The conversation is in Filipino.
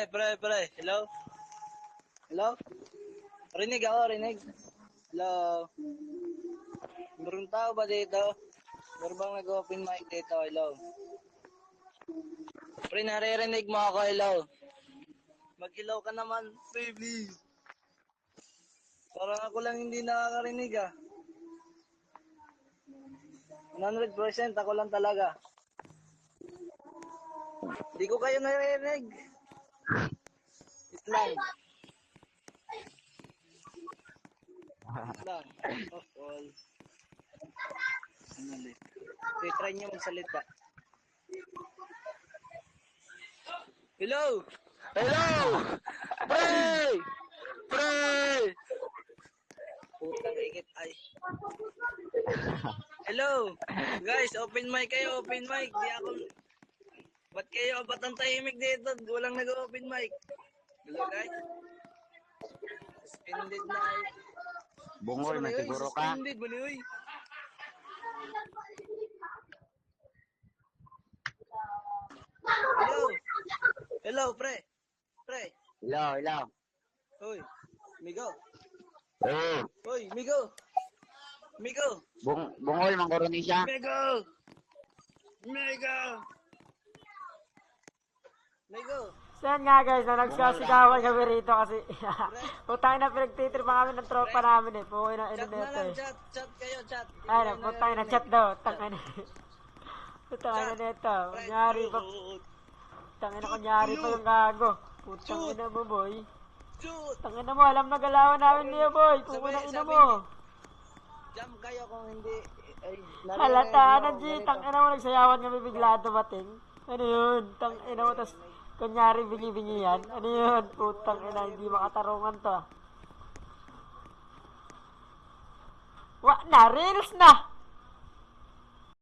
Pre. Hello? Hello? Rinig ako, rinig. Hello? Meron tao ba dito? Meron bang nag-open mic dito? Hello? Pre, naririnig mo ako, hello? Mag-hello ka naman, pre, please. Parang ako lang hindi nakakarinig, ah. 100% ako lang talaga. Hindi ko kayo naririnig. Islang. Islang. Of all. Okay, try nyo magsalita. Hello! Hello! Pre! Putang ikit ay. Hello! Guys, open mic kayo, open mic. Di ako... Ba't ang tahimik dito? Walang nag-open mic. Hello guys? Suspended na ay. Bungol man siguro ka. Suspended ba ni uy? Hello! Hello, pre! Hello. Uy, Migo! Eh, Uy, Migo! bungol man guro ni siya. Migo! Yan nga guys, na nagsasigawan kami rito kasi putang na pinagtitripa kami ng tropa namin eh. Pukoy na Chat na internet lang, eh. chat kayo, chat. Ay na, putang na chat daw. Tangin na. Putang na nito. Kunyari pa. Tangin na kunyari pa yung gago. Putang ina mo boy. Tangin na mo, alam na galawan namin niyo boy. Pukoy na ina mo. Jam kayo kung hindi. Halata na G, tangin na mo nagsayawan kami bigla dumating. Ano yun? Tangin na mo, tas kunyari bingi-bingi yan. Ano yun? Putang ina, hindi makatarungan to. Wa na, reels na!